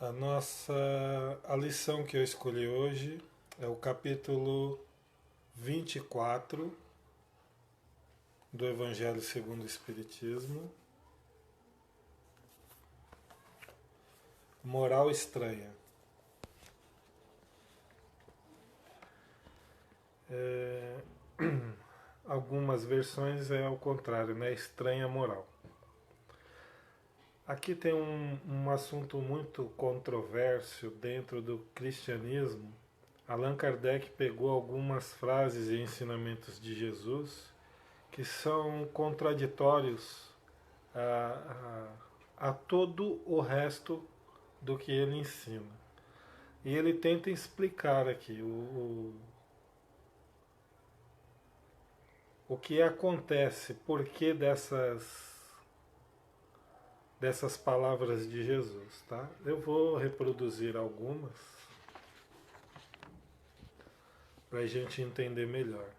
A lição que eu escolhi hoje é o capítulo 24 do Evangelho segundo o Espiritismo, Moral Estranha. Algumas versões é ao contrário, né? Estranha moral. Aqui tem um assunto muito controverso dentro do cristianismo. Allan Kardec pegou algumas frases e ensinamentos de Jesus que são contraditórios a todo o resto do que ele ensina. E ele tenta explicar aqui o que acontece, por que dessas palavras de Jesus, tá? Eu vou reproduzir algumas para a gente entender melhor.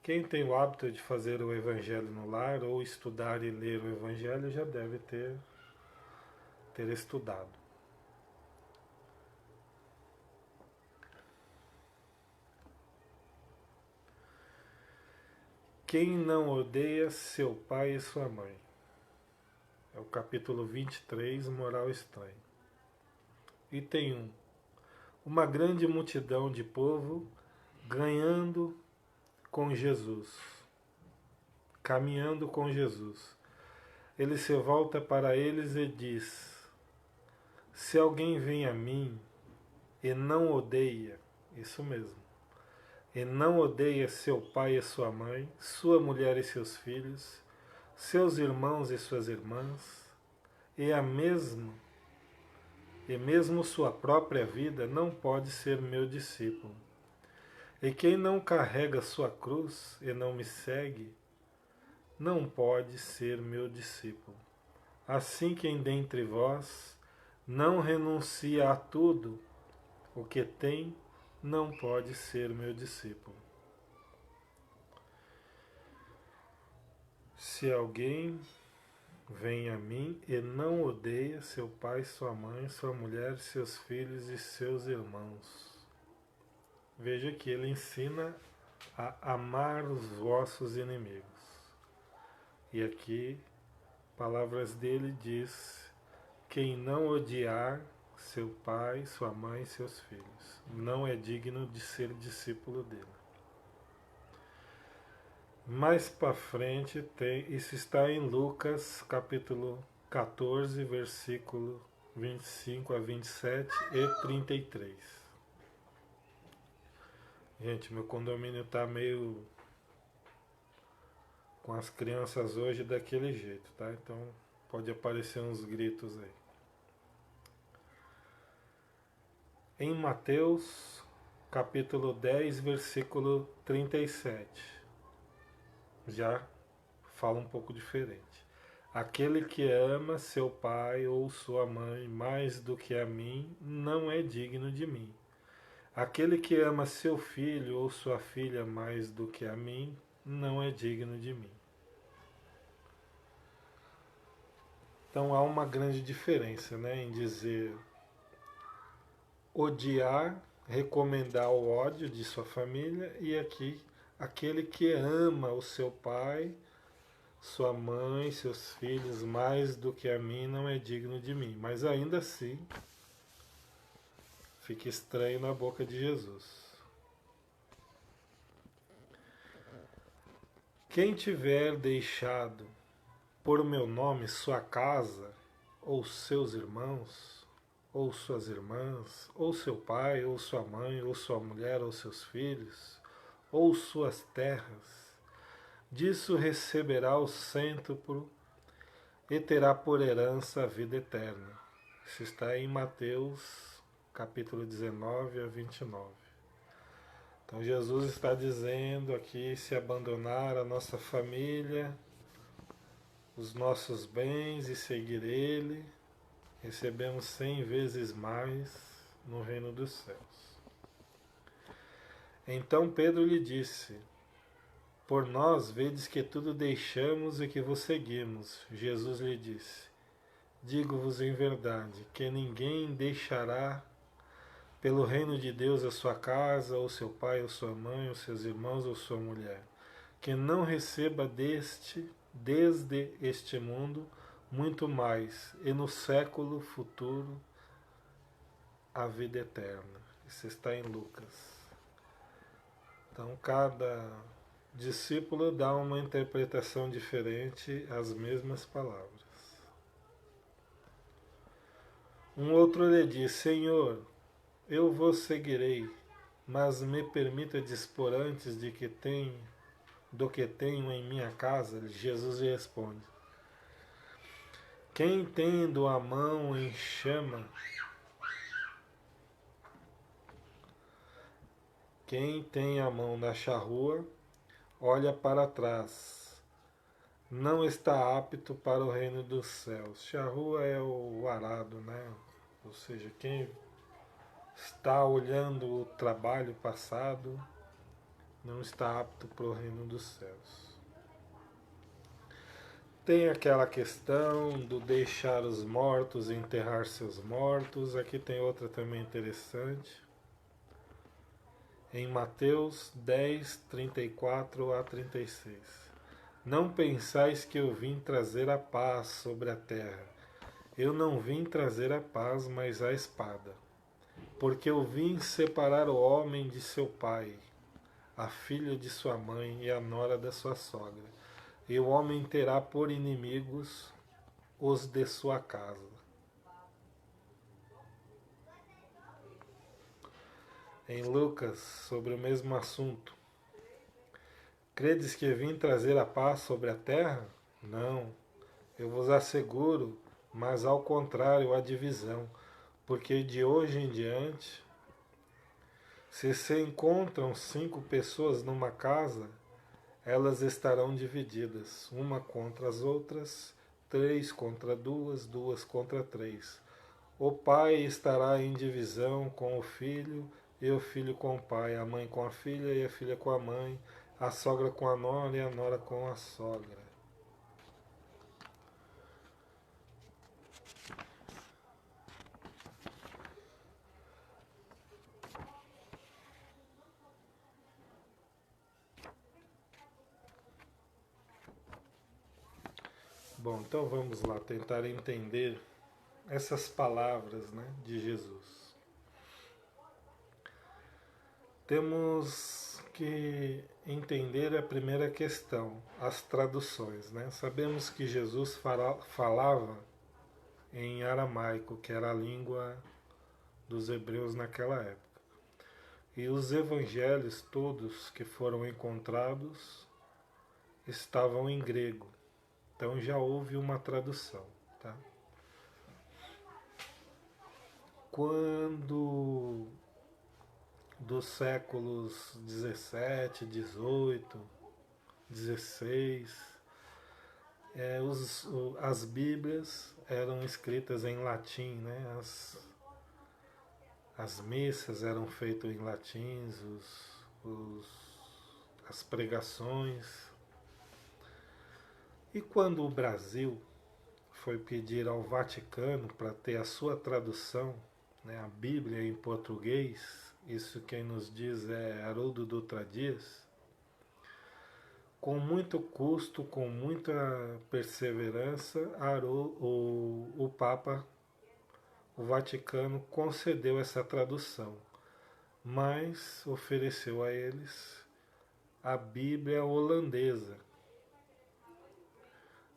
Quem tem o hábito de fazer o Evangelho no lar ou estudar e ler o Evangelho já deve ter estudado. Quem não odeia seu pai e sua mãe? É o capítulo 23, Moral Estranha. Item 1. Uma grande multidão de povo ganhando com Jesus, caminhando com Jesus. Ele se volta para eles e diz: se alguém vem a mim e não odeia, isso mesmo, e não odeia seu pai e sua mãe, sua mulher e seus filhos, seus irmãos e suas irmãs, e mesmo sua própria vida, não pode ser meu discípulo. E quem não carrega sua cruz e não me segue, não pode ser meu discípulo. Assim, quem dentre vós não renuncia a tudo o que tem, não pode ser meu discípulo. Se alguém vem a mim e não odeia seu pai, sua mãe, sua mulher, seus filhos e seus irmãos. Veja que ele ensina a amar os vossos inimigos. E aqui, palavras dele diz: quem não odiar seu pai, sua mãe e seus filhos, não é digno de ser discípulo dele. Mais para frente tem, isso está em Lucas capítulo 14, versículo 25 a 27 e 33. Gente, meu condomínio está meio com as crianças hoje daquele jeito, tá? Então pode aparecer uns gritos aí. Em Mateus capítulo 10, versículo 37. Já fala um pouco diferente. Aquele que ama seu pai ou sua mãe mais do que a mim, não é digno de mim. Aquele que ama seu filho ou sua filha mais do que a mim, não é digno de mim. Então há uma grande diferença, né, em dizer odiar, recomendar o ódio de sua família, e aqui aquele que ama o seu pai, sua mãe, seus filhos mais do que a mim não é digno de mim. Mas ainda assim fica estranho na boca de Jesus. Quem tiver deixado por meu nome sua casa, ou seus irmãos, ou suas irmãs, ou seu pai, ou sua mãe, ou sua mulher, ou seus filhos, ou suas terras, disso receberá o cêntuplo e terá por herança a vida eterna. Isso está em Mateus capítulo 19 a 29. Então Jesus está dizendo aqui, se abandonar a nossa família, os nossos bens e seguir Ele, recebemos 100 vezes mais no reino dos céus. Então Pedro lhe disse: por nós vedes que tudo deixamos e que vos seguimos. Jesus lhe disse: digo-vos em verdade, que ninguém deixará pelo reino de Deus a sua casa, ou seu pai, ou sua mãe, ou seus irmãos, ou sua mulher, que não receba desde este mundo, muito mais, e no século futuro, a vida eterna. Isso está em Lucas. Então, cada discípulo dá uma interpretação diferente às mesmas palavras. Um outro lhe diz: Senhor, eu vos seguirei, mas me permita dispor antes do que tenho em minha casa. Jesus lhe responde: Quem tendo a mão em chama, quem tem a mão na charrua, olha para trás, não está apto para o reino dos céus. Charrua é o arado, né? Ou seja, quem está olhando o trabalho passado não está apto para o reino dos céus. Tem aquela questão do deixar os mortos e enterrar seus mortos. Aqui tem outra também interessante. Em Mateus 10, 34 a 36. Não pensais que eu vim trazer a paz sobre a terra. Eu não vim trazer a paz, mas a espada. Porque eu vim separar o homem de seu pai, a filha de sua mãe e a nora da sua sogra. E o homem terá por inimigos os de sua casa. Em Lucas, sobre o mesmo assunto. Credes que vim trazer a paz sobre a terra? Não, eu vos asseguro, mas ao contrário, a divisão. Porque de hoje em diante, se encontram 5 pessoas numa casa, elas estarão divididas, uma contra as outras, 3 contra 2, 2 contra 3. O pai estará em divisão com o filho, e o filho com o pai, a mãe com a filha e a filha com a mãe, a sogra com a nora e a nora com a sogra. Bom, então vamos lá tentar entender essas palavras, né, de Jesus. Temos que entender a primeira questão, as traduções, né? Sabemos que Jesus falava em aramaico, que era a língua dos hebreus naquela época. E os evangelhos todos que foram encontrados estavam em grego. Então já houve uma tradução, tá? Quando dos séculos 17, 18, 16, as Bíblias eram escritas em latim, né? As missas eram feitas em latim, as pregações. E quando o Brasil foi pedir ao Vaticano para ter a sua tradução, né, a Bíblia em português, isso quem nos diz é Haroldo Dutra Dias, com muito custo, com muita perseverança, o Papa, o Vaticano, concedeu essa tradução, mas ofereceu a eles a Bíblia holandesa.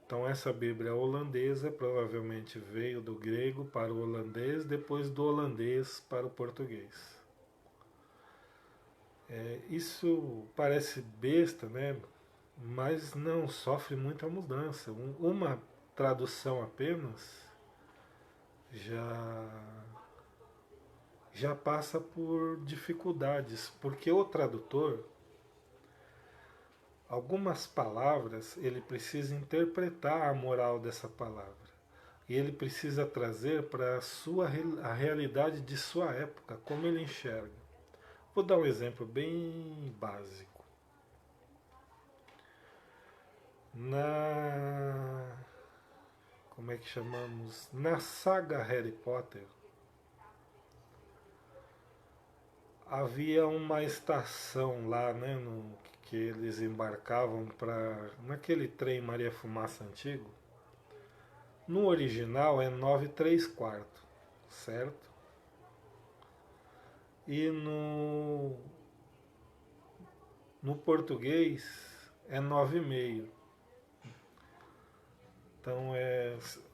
Então essa Bíblia holandesa provavelmente veio do grego para o holandês, depois do holandês para o português. Isso parece besta, né? Mas não sofre muita mudança. Uma tradução apenas já passa por dificuldades, porque o tradutor, algumas palavras, ele precisa interpretar a moral dessa palavra. E ele precisa trazer para a realidade de sua época, como ele enxerga. Vou dar um exemplo bem básico. como é que chamamos? Na saga Harry Potter, havia uma estação lá, né, que eles embarcavam para naquele trem Maria Fumaça antigo. No original é 9 3/4, certo? E no português é 9 e meio. Então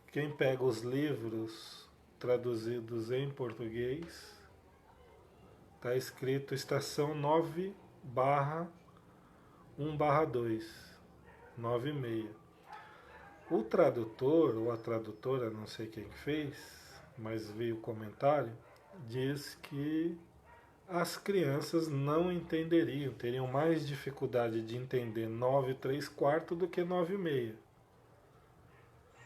quem pega os livros traduzidos em português, está escrito estação 9/1/2, 9 e meia. O tradutor, ou a tradutora, não sei quem fez, mas vi o comentário, diz que as crianças não entenderiam, teriam mais dificuldade de entender 9 3/4 do que 9 e meia.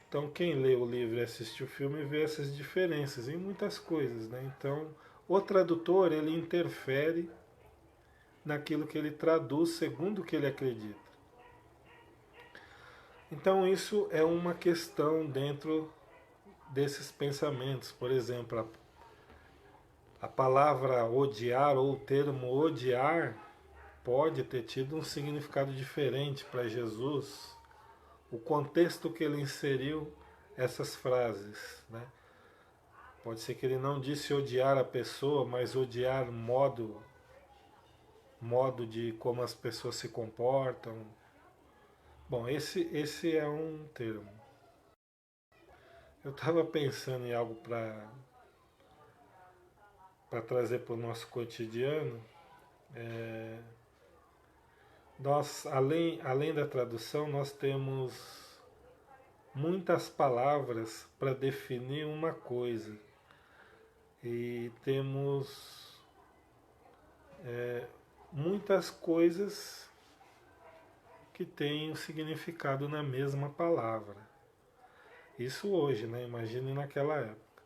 Então quem lê o livro e assiste o filme vê essas diferenças em muitas coisas, né? Então o tradutor ele interfere naquilo que ele traduz segundo o que ele acredita. Então isso é uma questão dentro desses pensamentos. Por exemplo, a palavra odiar ou o termo odiar pode ter tido um significado diferente para Jesus, o contexto que ele inseriu essas frases, né? Pode ser que ele não disse odiar a pessoa, mas odiar modo de como as pessoas se comportam. Bom, esse é um termo. Eu estava pensando em algo para trazer para o nosso cotidiano. Nós, além da tradução, nós temos muitas palavras para definir uma coisa. E temos muitas coisas que têm o significado na mesma palavra. Isso hoje, né? Imagine naquela época.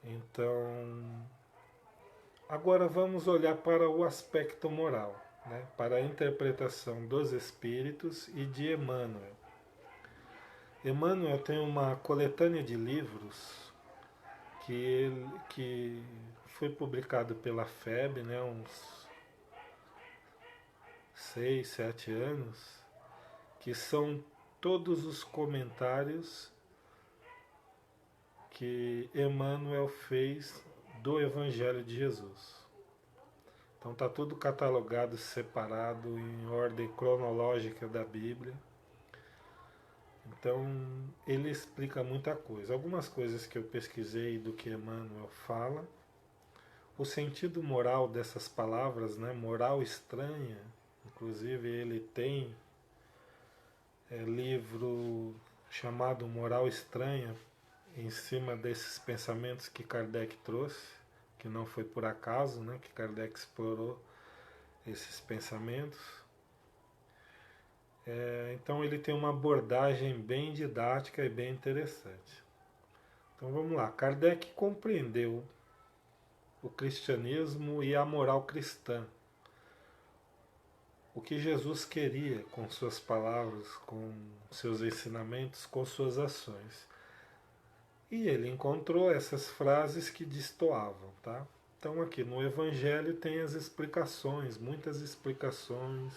Então, agora vamos olhar para o aspecto moral, né? Para a interpretação dos espíritos e de Emmanuel. Emmanuel tem uma coletânea de livros que foi publicado pela FEB, né, uns 6, 7 anos, que são todos os comentários que Emmanuel fez do Evangelho de Jesus. Então está tudo catalogado, separado em ordem cronológica da Bíblia. Então ele explica muita coisa. Algumas coisas que eu pesquisei do que Emmanuel fala. O sentido moral dessas palavras, né? Moral estranha. Inclusive ele tem livro chamado Moral Estranha, em cima desses pensamentos que Kardec trouxe, que não foi por acaso, né, que Kardec explorou esses pensamentos. Então ele tem uma abordagem bem didática e bem interessante. Então vamos lá, Kardec compreendeu o cristianismo e a moral cristã. O que Jesus queria com suas palavras, com seus ensinamentos, com suas ações. E ele encontrou essas frases que destoavam, tá? Então aqui no Evangelho tem as explicações, muitas explicações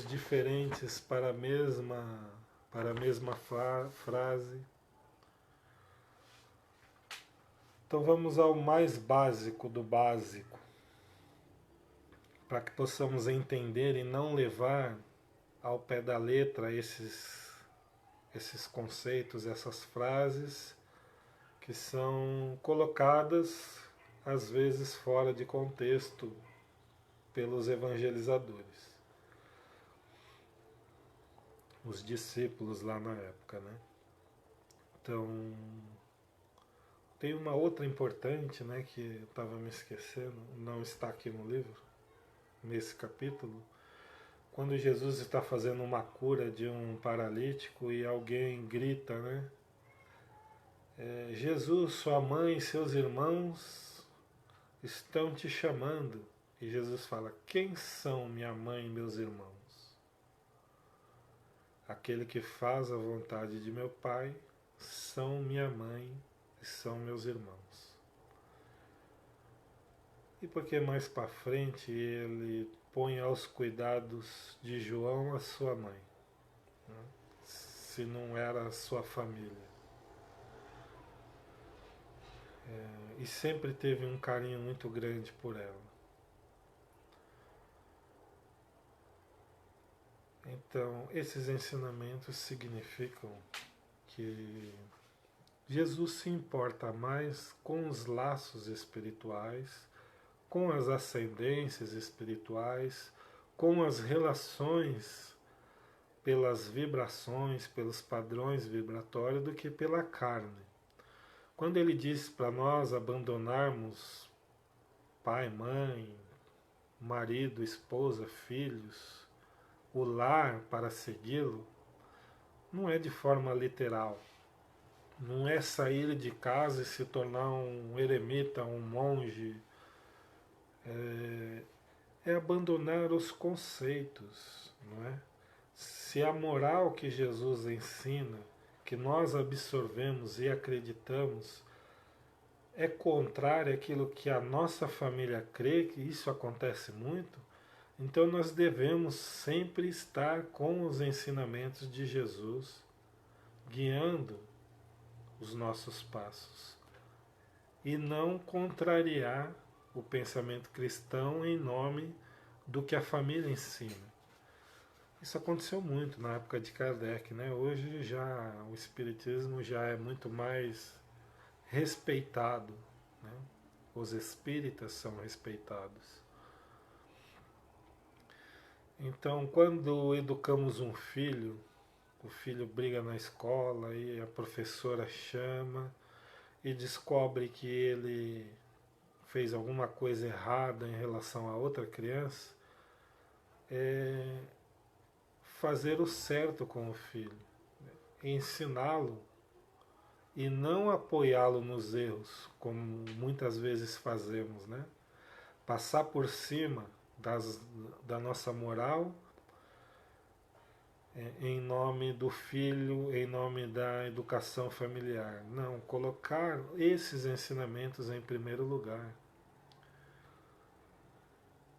diferentes para a mesma frase. Então vamos ao mais básico do básico, para que possamos entender e não levar ao pé da letra esses conceitos, essas frases que são colocadas às vezes fora de contexto pelos evangelizadores, os discípulos lá na época, né? Então tem uma outra importante, né, que eu estava me esquecendo, não está aqui no livro, nesse capítulo, quando Jesus está fazendo uma cura de um paralítico e alguém grita, né? Jesus, sua mãe e seus irmãos estão te chamando. E Jesus fala, quem são minha mãe e meus irmãos? Aquele que faz a vontade de meu Pai são minha mãe e são meus irmãos. E porque mais para frente ele põe aos cuidados de João a sua mãe, né? Se não era a sua família. E sempre teve um carinho muito grande por ela. Então, esses ensinamentos significam que Jesus se importa mais com os laços espirituais, com as ascendências espirituais, com as relações pelas vibrações, pelos padrões vibratórios, do que pela carne. Quando ele diz para nós abandonarmos pai, mãe, marido, esposa, filhos, o lar para segui-lo, não é de forma literal. Não é sair de casa e se tornar um eremita, um monge. É abandonar os conceitos, não é? Se a moral que Jesus ensina, que nós absorvemos e acreditamos, é contrária àquilo que a nossa família crê, que isso acontece muito, então nós devemos sempre estar com os ensinamentos de Jesus, guiando os nossos passos, e não contrariar o pensamento cristão em nome do que a família ensina. Isso aconteceu muito na época de Kardec, né? Hoje já o espiritismo já é muito mais respeitado, né? Os espíritas são respeitados. Então, quando educamos um filho, o filho briga na escola e a professora chama e descobre que ele fez alguma coisa errada em relação a outra criança, é fazer o certo com o filho, ensiná-lo e não apoiá-lo nos erros, como muitas vezes fazemos, né? Passar por cima da nossa moral em nome do filho, em nome da educação familiar. Não, colocar esses ensinamentos em primeiro lugar.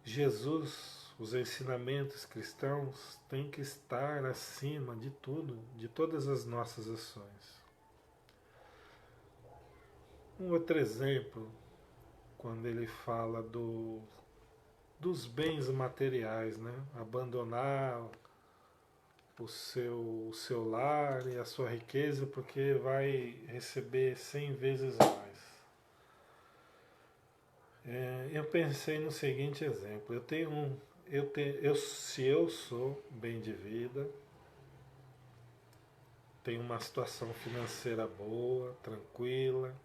Jesus, os ensinamentos cristãos têm que estar acima de tudo, de todas as nossas ações. Um outro exemplo, quando ele fala dos bens materiais, né? Abandonar o seu lar e a sua riqueza, porque vai receber 100 vezes mais. Eu pensei no seguinte exemplo: se eu sou bem de vida, tenho uma situação financeira boa, tranquila,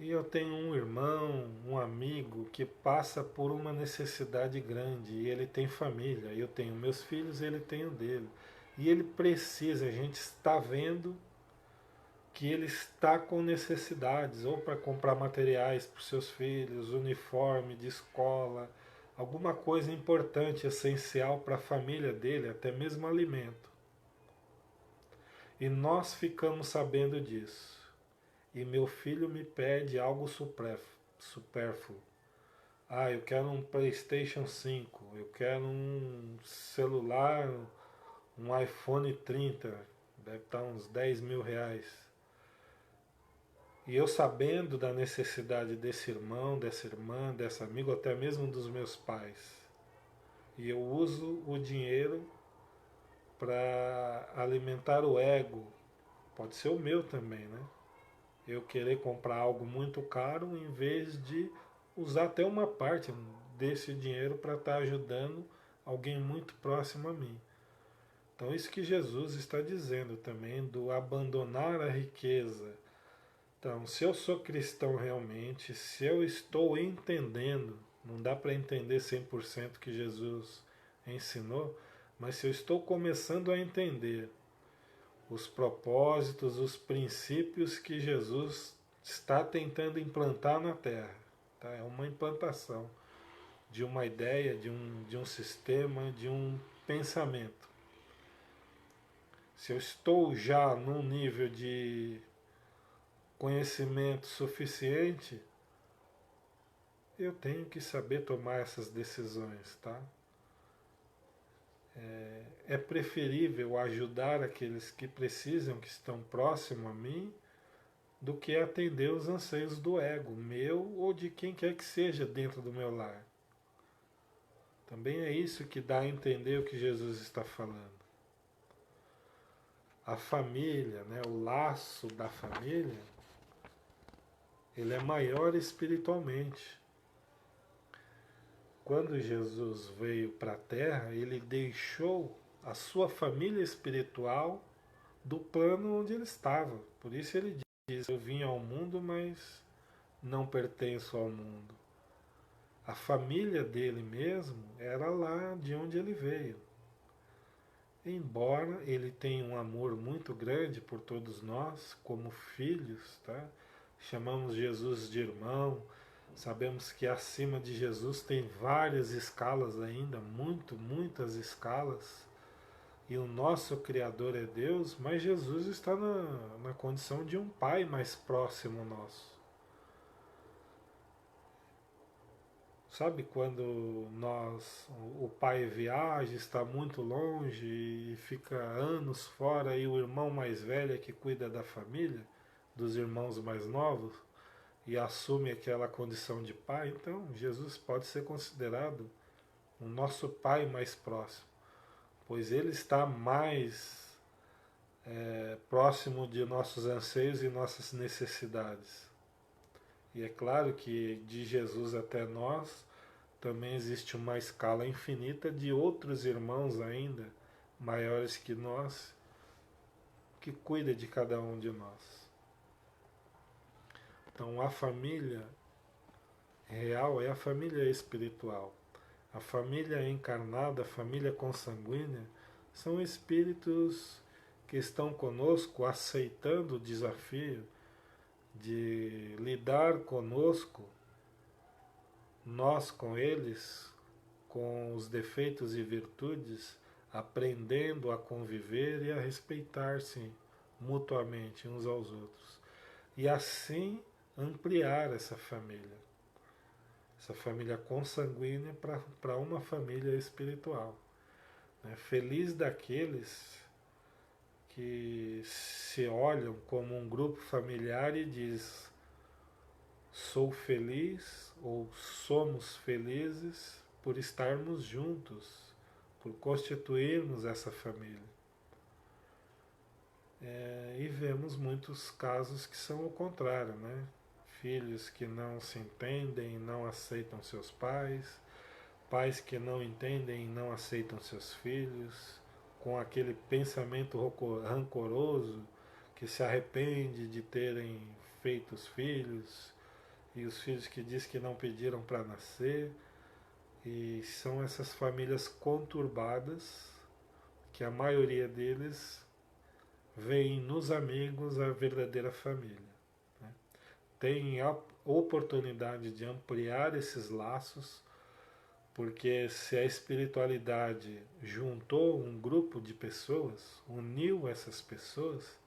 e eu tenho um irmão, um amigo que passa por uma necessidade grande, e ele tem família, eu tenho meus filhos, ele tem o dele, e ele precisa, a gente está vendo que ele está com necessidades, ou para comprar materiais para os seus filhos, uniforme de escola, alguma coisa importante, essencial para a família dele, até mesmo alimento. E nós ficamos sabendo disso. E meu filho me pede algo supérfluo. Ah, eu quero um PlayStation 5, eu quero um celular, um iPhone 30, deve estar uns 10 mil reais. E eu sabendo da necessidade desse irmão, dessa irmã, desse amigo, até mesmo dos meus pais. E eu uso o dinheiro para alimentar o ego. Pode ser o meu também, né? Eu querer comprar algo muito caro em vez de usar até uma parte desse dinheiro para estar ajudando alguém muito próximo a mim. Então isso que Jesus está dizendo também, do abandonar a riqueza. Então, se eu sou cristão realmente, se eu estou entendendo, não dá para entender 100% o que Jesus ensinou, mas se eu estou começando a entender os propósitos, os princípios que Jesus está tentando implantar na Terra, tá? É uma implantação de uma ideia, de um sistema, de um pensamento. Se eu estou já num nível de conhecimento suficiente, eu tenho que saber tomar essas decisões, tá? É preferível ajudar aqueles que precisam, que estão próximos a mim, do que atender os anseios do ego, meu ou de quem quer que seja dentro do meu lar. Também é isso que dá a entender o que Jesus está falando. A família, né, o laço da família, ele é maior espiritualmente. Quando Jesus veio para a Terra, ele deixou a sua família espiritual do plano onde ele estava. Por isso ele diz: eu vim ao mundo, mas não pertenço ao mundo. A família dele mesmo era lá de onde ele veio. Embora ele tenha um amor muito grande por todos nós, como filhos, tá? Chamamos Jesus de irmão, sabemos que acima de Jesus tem várias escalas ainda, muitas escalas, e o nosso Criador é Deus, mas Jesus está na condição de um pai mais próximo nosso. Sabe quando o pai viaja, está muito longe e fica anos fora e o irmão mais velho é que cuida da família, dos irmãos mais novos, e assume aquela condição de pai? Então Jesus pode ser considerado o nosso pai mais próximo, pois ele está mais próximo de nossos anseios e nossas necessidades. E é claro que de Jesus até nós também existe uma escala infinita de outros irmãos ainda maiores que nós, que cuida de cada um de nós. Então a família real é a família espiritual. A família encarnada, a família consanguínea, são espíritos que estão conosco aceitando o desafio de lidar conosco, nós com eles, com os defeitos e virtudes, aprendendo a conviver e a respeitar-se mutuamente uns aos outros. E assim ampliar essa família consanguínea para uma família espiritual. Feliz daqueles que se olham como um grupo familiar e diz: sou feliz ou somos felizes por estarmos juntos, por constituirmos essa família. E vemos muitos casos que são o contrário, né? Filhos que não se entendem, não aceitam seus pais, pais que não entendem e não aceitam seus filhos, com aquele pensamento rancoroso, que se arrepende de terem feito os filhos, e os filhos que diz que não pediram para nascer. E são essas famílias conturbadas que a maioria deles veem nos amigos a verdadeira família. Tem a oportunidade de ampliar esses laços, porque se a espiritualidade juntou um grupo de pessoas, uniu essas pessoas,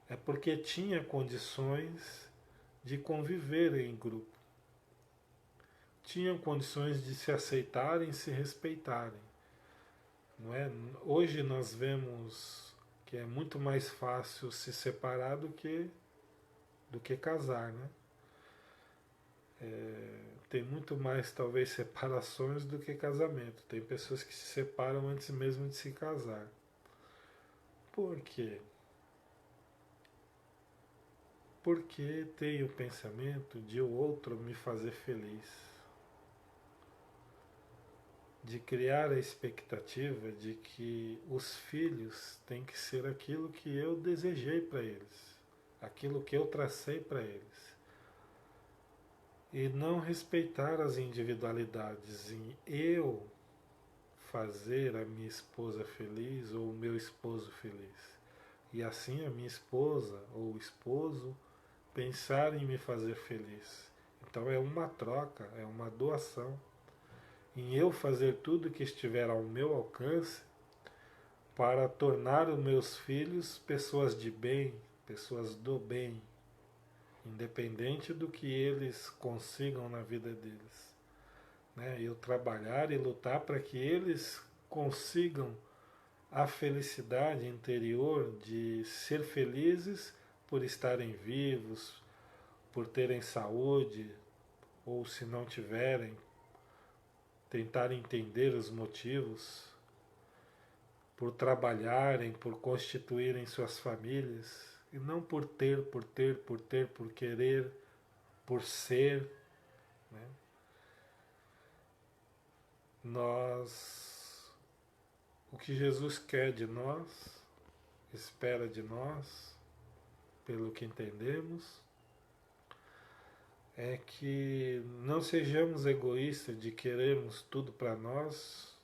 é porque tinha condições de conviver em grupo. Tinham condições de se aceitarem e se respeitarem. Não é? Hoje nós vemos que é muito mais fácil se separar do que casar, né? Tem muito mais talvez separações do que casamento. Tem pessoas que se separam antes mesmo de se casar. Por quê? Porque tem o pensamento de o outro me fazer feliz, de criar a expectativa de que os filhos têm que ser aquilo que eu desejei para eles, aquilo que eu tracei para eles, e não respeitar as individualidades em eu fazer a minha esposa feliz ou o meu esposo feliz, e assim a minha esposa ou o esposo pensar em me fazer feliz. Então é uma troca, é uma doação, em eu fazer tudo que estiver ao meu alcance para tornar os meus filhos pessoas de bem, pessoas do bem, independente do que eles consigam na vida deles. Né? Eu trabalhar e lutar para que eles consigam a felicidade interior de ser felizes por estarem vivos, por terem saúde, ou se não tiverem, tentar entender os motivos, por trabalharem, por constituírem suas famílias, e não por ter, por querer, por ser. Né? O que Jesus quer de nós, espera de nós, pelo que entendemos, é que não sejamos egoístas de querermos tudo para nós,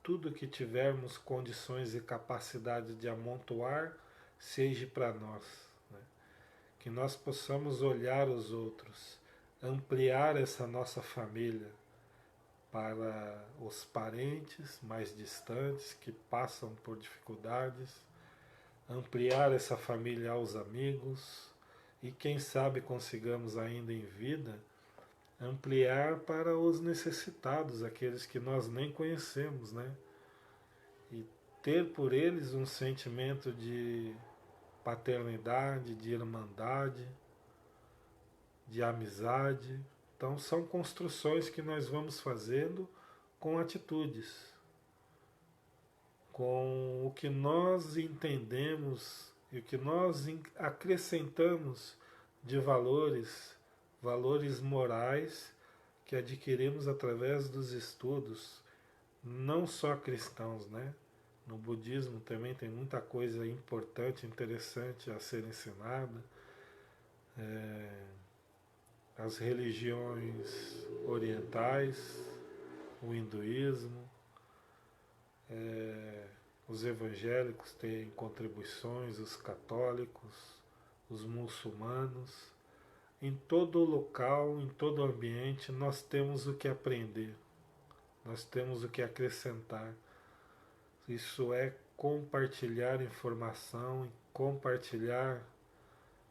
tudo que tivermos condições e capacidade de amontoar, seja para nós. Né? Que nós possamos olhar os outros, ampliar essa nossa família para os parentes mais distantes que passam por dificuldades, ampliar essa família aos amigos e quem sabe consigamos ainda em vida ampliar para os necessitados, aqueles que nós nem conhecemos, né? E ter por eles um sentimento de paternidade, de irmandade, de amizade. Então são construções que nós vamos fazendo com atitudes, com o que nós entendemos e o que nós acrescentamos de valores, valores morais que adquirimos através dos estudos, não só cristãos, né? No budismo também tem muita coisa importante, interessante a ser ensinada. As religiões orientais, o hinduísmo, os evangélicos têm contribuições, os católicos, os muçulmanos. Em todo local, em todo ambiente, nós temos o que aprender, nós temos o que acrescentar. Isso é compartilhar informação, compartilhar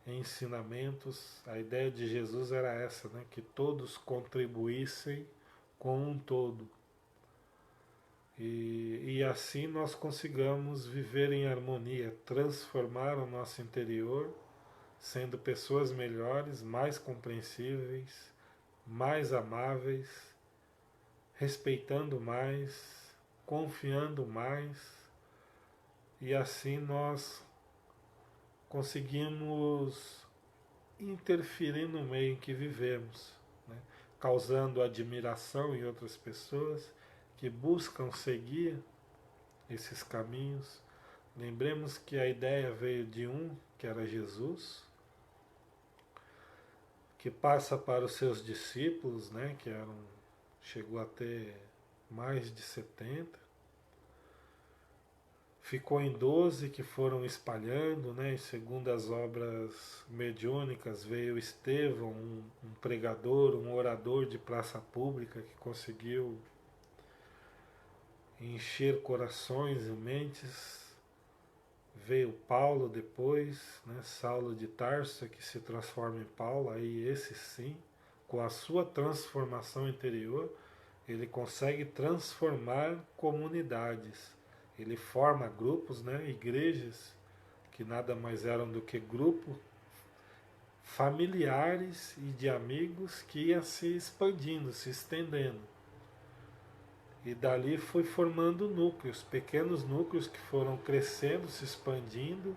ensinamentos. A ideia de Jesus era essa, né? Que todos contribuíssem com um todo. E assim nós consigamos viver em harmonia, transformar o nosso interior, sendo pessoas melhores, mais compreensíveis, mais amáveis, respeitando mais, confiando mais, e assim nós conseguimos interferir no meio em que vivemos, né? Causando admiração em outras pessoas que buscam seguir esses caminhos. Lembremos que a ideia veio de um, que era Jesus, que passa para os seus discípulos, né, chegou a ter mais de 70, ficou em 12 que foram espalhando, né, e segundo as obras mediúnicas veio Estevão, um pregador, um orador de praça pública que conseguiu encher corações e mentes. Veio Paulo depois, né, Saulo de Tarso, que se transforma em Paulo, aí esse sim, com a sua transformação interior, ele consegue transformar comunidades. Ele forma grupos, né, igrejas, que nada mais eram do que grupos familiares e de amigos que ia se expandindo, se estendendo. E dali foi formando núcleos, pequenos núcleos que foram crescendo, se expandindo,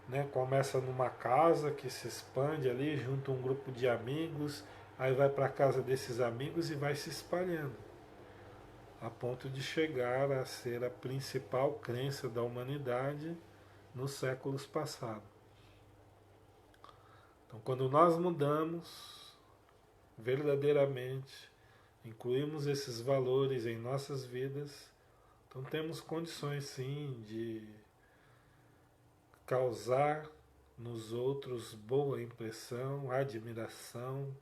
né? Começa numa casa que se expande ali, junto a um grupo de amigos, aí vai para a casa desses amigos e vai se espalhando, a ponto de chegar a ser a principal crença da humanidade nos séculos passados. Então, quando nós mudamos verdadeiramente, incluímos esses valores em nossas vidas, então temos condições sim de causar nos outros boa impressão, admiração,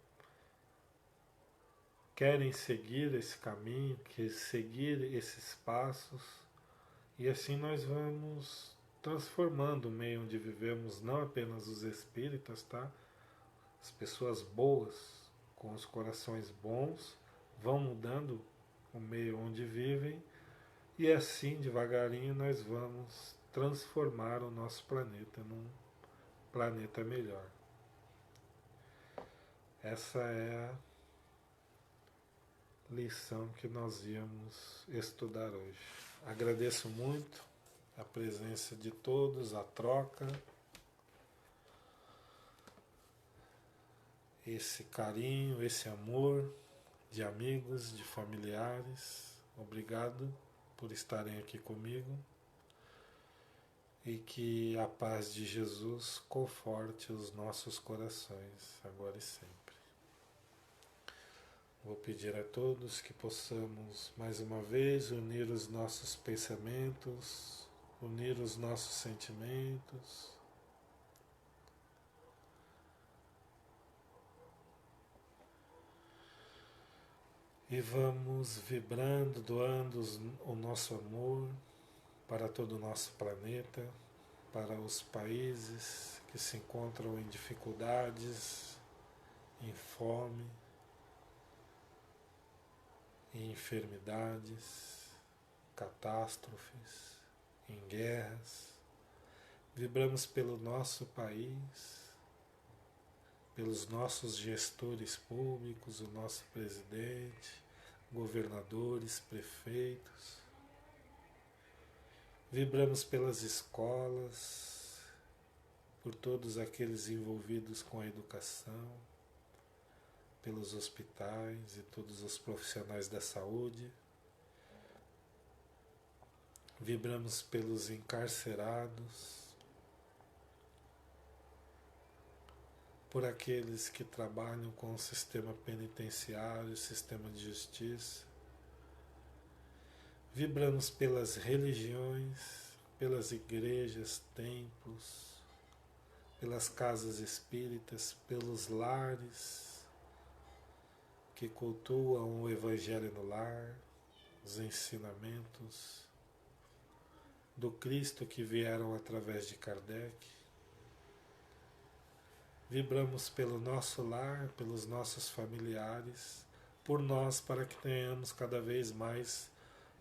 querem seguir esse caminho, querem seguir esses passos, E assim nós vamos transformando o meio onde vivemos, não apenas os espíritas, tá? As pessoas boas, com os corações bons, vão mudando o meio onde vivem, e assim, devagarinho, nós vamos transformar o nosso planeta num planeta melhor. Essa é a lição que nós íamos estudar hoje. Agradeço muito a presença de todos, a troca, esse carinho, esse amor de amigos, de familiares. Obrigado por estarem aqui comigo e que a paz de Jesus conforte os nossos corações, agora e sempre. Vou pedir a todos que possamos, mais uma vez, unir os nossos pensamentos, unir os nossos sentimentos, e vamos vibrando, doando o nosso amor para todo o nosso planeta, para os países que se encontram em dificuldades, em fome, em enfermidades, catástrofes, em guerras. Vibramos pelo nosso país, pelos nossos gestores públicos, o nosso presidente, governadores, prefeitos. Vibramos pelas escolas, por todos aqueles envolvidos com a educação, pelos hospitais e todos os profissionais da saúde. Vibramos pelos encarcerados, por aqueles que trabalham com o sistema penitenciário, o sistema de justiça. Vibramos pelas religiões, pelas igrejas, templos, pelas casas espíritas, pelos lares que cultuam o Evangelho no lar, os ensinamentos do Cristo que vieram através de Kardec. Vibramos pelo nosso lar, pelos nossos familiares, por nós, para que tenhamos cada vez mais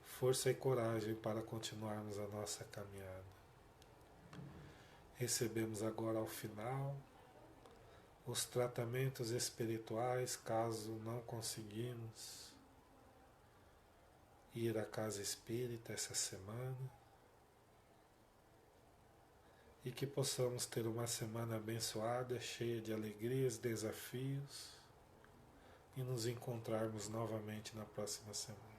força e coragem para continuarmos a nossa caminhada. Recebemos agora ao final os tratamentos espirituais, caso não conseguimos ir à casa espírita essa semana, e que possamos ter uma semana abençoada, cheia de alegrias, desafios, e nos encontrarmos novamente na próxima semana.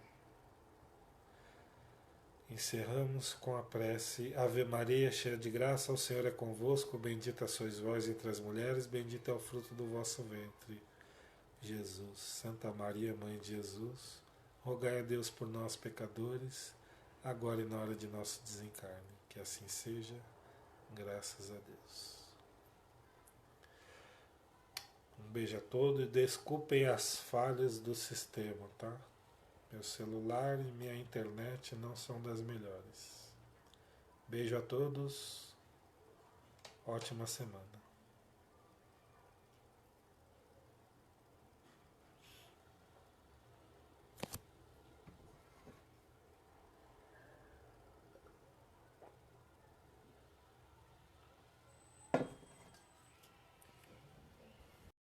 Encerramos com a prece: Ave Maria, cheia de graça, o Senhor é convosco, bendita sois vós entre as mulheres, bendito é o fruto do vosso ventre, Jesus. Santa Maria, Mãe de Jesus, rogai a Deus por nós, pecadores, agora e na hora de nosso desencarne. Que assim seja, graças a Deus. Um beijo a todos e desculpem as falhas do sistema, tá? Meu celular e minha internet não são das melhores. Beijo a todos, ótima semana.